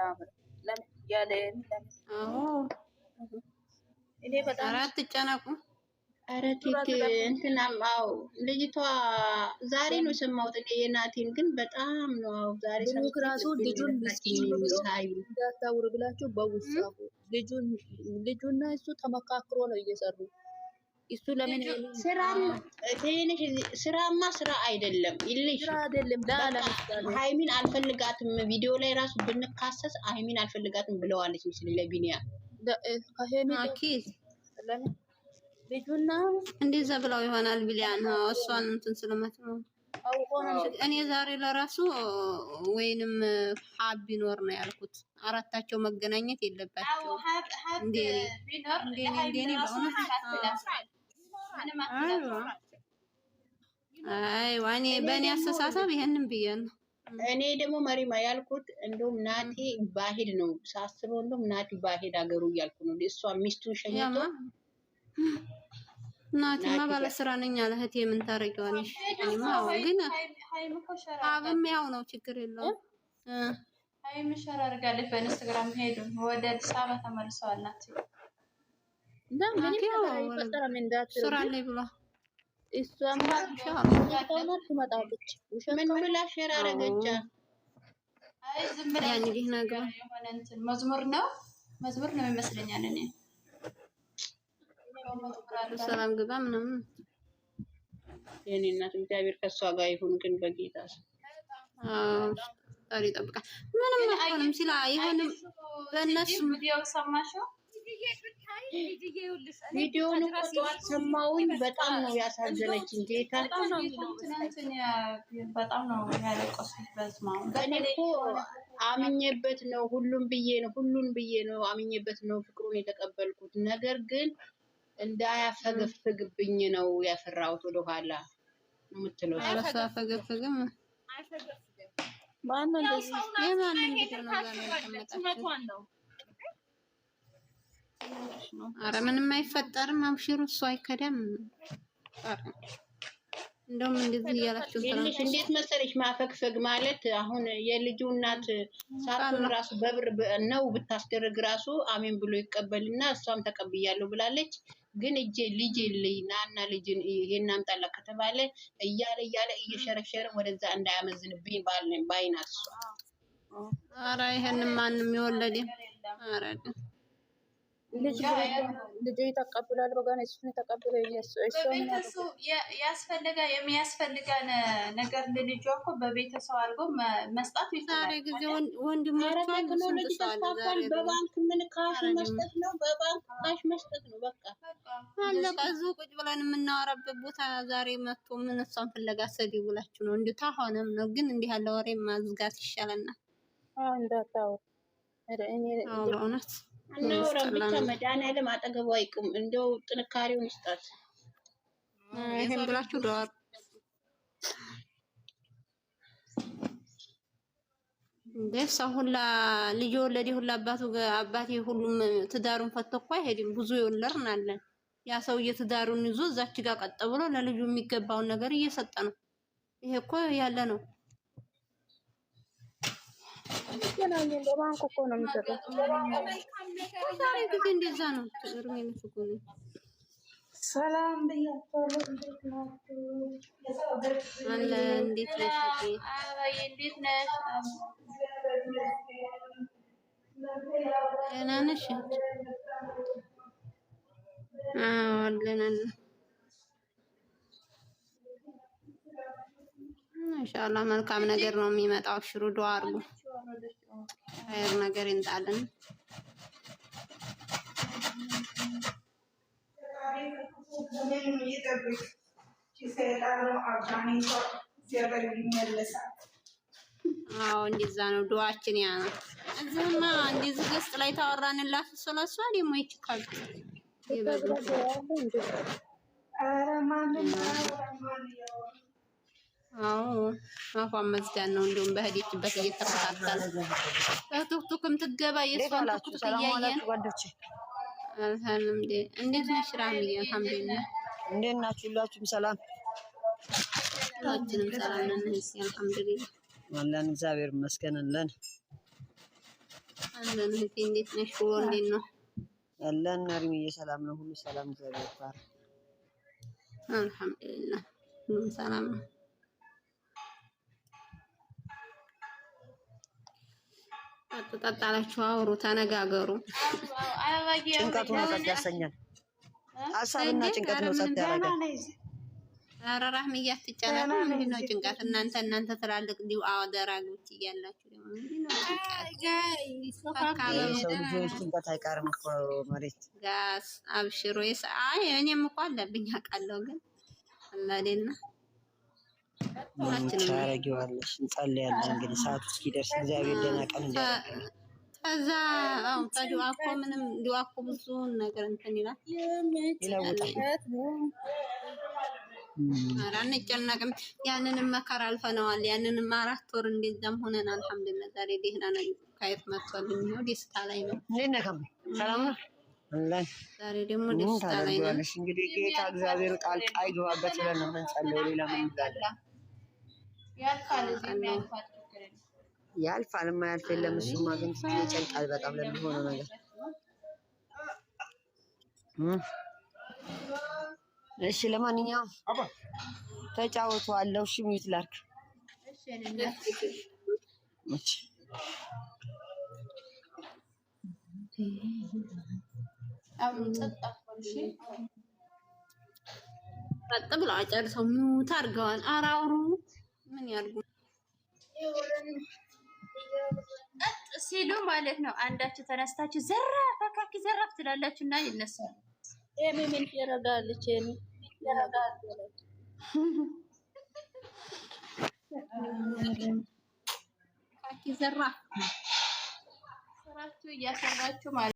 አያምርም። ለምን ያለን እኔ በጣም አራት ጨነቁ ኧረ ቲክ እንትናም አው ልጅቷ ዛሬ ነው የሰማሁት እኔ የናቲን ግን በጣም ነው ዛሬ ሰምቼ ራሱ ልጁን ምስኪን እንዳታውሩ ብላችሁ በውሳቡ ልጁና እሱ ተመካክሮ ነው እየሰሩ እሱ ለምን ስራማ ስራ አይደለም ይልሽ ሃይሚን አልፈልጋትም ቪዲዮ ላይ ራሱ ብንካሰስ ሃይሚን አልፈልጋትም ብለዋለች ምስል ለቢኒያ አኪስ ለምን ልጁና እንደዛ ብለው ይሆናል ቢሊያን እሷን እንትን ስለማትነው እኔ ዛሬ ለራሱ ወይንም ሀብ ቢኖር ነው ያልኩት አራታቸው መገናኘት የለባቸው እንዴ አይ ዋኔ በእኔ አስተሳሰብ ይሄንን ብዬሽ ነው እኔ ደግሞ መሪማ ያልኩት እንደውም ናቲ ባሄድ ነው ሳስበው እንደውም ናቲ ባሄድ አገሩ እያልኩ ነው እሷ ሚስቱን ሸኝቶ ናቲማ ባለ ስራ ነኝ አለ እህቴ ምን ታረጊዋለሽ እኔማ ግን አብም ያው ነው ችግር የለውም ሃይሚ ሸር አድርጋለች በኢንስታግራም ሄዱ ወደ አዲስ አበባ ተመልሰዋል ናቲ ምን ይፈጠራል ምን እንዳትሩ ስራ ላይ ብሏ እሷም ትመጣለች ምን ብላ ሸር አደረገች አይ ዝም ብላ እንግዲህ ነገር የሆነ እንትን መዝሙር ነው ይመስለኛል እኔ ሰላም ግባ ምናምን የኔ እናት እግዚአብሔር ከሷ ጋር ይሁን ግን በጌታ ታሪ ይጠብቃል ምንም አይሆንም ሲላ አይሆንም በእነሱ ቪዲዮ ሰማሽው ቪዲዮውን እኮ ሰማሁኝ በጣም ነው ያሳዘነችኝ ጌታ በጣም ነው ያለቀስኩት በስማው እኔ እኮ አምኜበት ነው ሁሉን ብዬ ነው አምኜበት ነው ፍቅሩን የተቀበልኩት ነገር ግን እንዳያፈገፍግብኝ ነው ያፈራሁት ወደ ኋላ ነው የምትለው አላፈገፍግም ማን ነው እንደዚህ የማንን ቪዲዮ ነው ነው አረ ምንም አይፈጠርም አብሽሩ እሱ አይከዳም እንደውም እንደዚህ እያላችሁ ትንሽ እንዴት መሰለሽ ማፈግፈግ ማለት አሁን የልጁ እናት ሳቱን ራሱ በብር ነው ብታስደርግ ራሱ አሜን ብሎ ይቀበልና እሷም ተቀብያለሁ ብላለች ግን ልጅ ናና ልጅን ይሄን አምጣላ ከተባለ እያለ እየሸረሸረ ወደዛ እንዳያመዝንብኝ ባይናስ አረ ይሄን ማንንም ይወለድ አረ ልጅ ተቀብሏል በጋና እሱን ተቀብሎ እሱ የሚያስፈልጋን ነገር ለልጇ እኮ በቤተሰብ አድርጎ መስጣት ይችላል። ዛሬ ጊዜ ወንድሞቿ በባንክ ምን ካሽ መስጠት ነው በባንክ ካሽ መስጠት ነው በቃ አለቀ እዚሁ ቁጭ ብለን የምናወራበት ቦታ ዛሬ መጥቶ ምን እሷን ፍለጋ ሰዲ ብላችሁ ነው እንዴ ታሆነም ነው ግን እንዲህ ያለ ወሬ ማዝጋት ይሻለናል እንዳታው እኔ እውነት እናውራ ብቻ መድኃኒዓለም አጠገቡ አይቁም እንደው ጥንካሬውን ይስጣት ይሄን ብላችሁ ዳር ደስ ሁላ ልጅ ወለዲ ሁላ አባቴ ሁሉም ትዳሩን ፈተኳ አይሄድም ብዙ ይወለርናለን ያ ሰውዬ ትዳሩን ይዞ እዛች ጋር ቀጥ ብሎ ለልጁ የሚገባውን ነገር እየሰጠ ነው ይሄ እኮ ያለ ነው ገናኝ ለባንክ እኮ ነው የሚሰጠው ዛሬ ጊዜ እንደዛ ነው ትርም ይመስኩኝ ሰላም በያለው እንዴት ናችሁ አለ እንዴት ነሽ አይ እንዴት ነሽ ደህና ነሽ አለናል ኢንሻአላህ መልካም ነገር ነው የሚመጣው ሽሩ ዱአ አድርጉ ኸይር ነገር እንጣለን አዎ እንደዛ ነው ዱአችን ያ ነው እዚህማ እንደዚህ ገስት ላይ ታወራንላት ስለሷ ደግሞ ይችካል ኧረ ማንም አዎ አፏን መዝጋን ነው እንደውም በህዲችበት እየተከታተለ ቲክቶክም ትገባ የሷን ቲክቶክ እያየን አልሐምዱሊላህ እንዴት ነሽ ራሚ አልሐምዱሊላህ እንዴት ናችሁ ሁላችሁም ሰላም ሁላችንም ሰላም ነን አልሐምዱሊላህ አለን እግዚአብሔር ይመስገን አለን አለን እህቴ እንዴት ነሽ? ውሎ እንዴት ነው? አለን አርሚዬ ሰላም ነው፣ ሁሉ ሰላም እግዚአብሔር ይባርክ። አልሐምዱሊላህ ሁሉም ሰላም ነው። ጠጣላችሁ፣ አውሩ፣ ተነጋገሩ። ጭንቀቱ ነው ጸጥ ያሰኛል። ሀሳብና ጭንቀት ነው ጸጥ ያደርጋል። ኧረ ራህምዬ አትጨነቁ። ምንድን ነው ጭንቀት? እናንተ ትላልቅ ዲው አደራጎች እያላችሁ ደግሞ ምንድን ነው ጭንቀት? ሰው ልጆች ጭንቀት አይቀርም እኮ መሬት ጋስ አብሽሮ አይ እኔም እኮ አለብኝ አውቃለሁ፣ ግን አላዴና ታረጊዋለሽ። እንጸልያለን እንግዲህ ሰዓት እስኪደርስ እግዚአብሔር ደህና ቀን እንዲያደርግ። ከዛ ታዲያ እኮ ምንም ዲዋ እኮ ብዙ ነገር እንትን ይላል ይለውጣል። ኧረ አንጨነቅም። ያንንም መከራ አልፈነዋል። ያንንም 4 ወር እንደዛም ሆነን አልሐምዱሊላህ ዛሬ ደህና ነን። ካየት መጥቷልኝ ነው ደስታ ላይ ነው። እንዴት ነህ? ሰላም ነው አላህ። ዛሬ ደግሞ ደስታ ላይ ነው። እንግዲህ ጌታ እግዚአብሔር ጣልቃ ይገባበት ብለን ነው የምንጸልየው። ሌላ ምን እንላለን? ያልፋል፣ የማያልፍ የለም። እሱማ ግን ይጨንቃል በጣም ለሚሆነው ነገር። እሺ ለማንኛውም ተጫወቱ አለው። እሺ ሚት ላርክ። እሺ ቀጥ ብለው አጨርሰው ሚውት አድርገዋል። ኧረ አውሩ ምን ያርጉ ሲሉ ማለት ነው። አንዳችሁ ተነስታችሁ ዘራፍ አካኪ ዘራፍ ትላላችሁ እና ይነሳሉ። ምን ያረጋልች ያረጋልች አካኪ ዘራፍ ስራችሁ እያሰራችሁ ማለት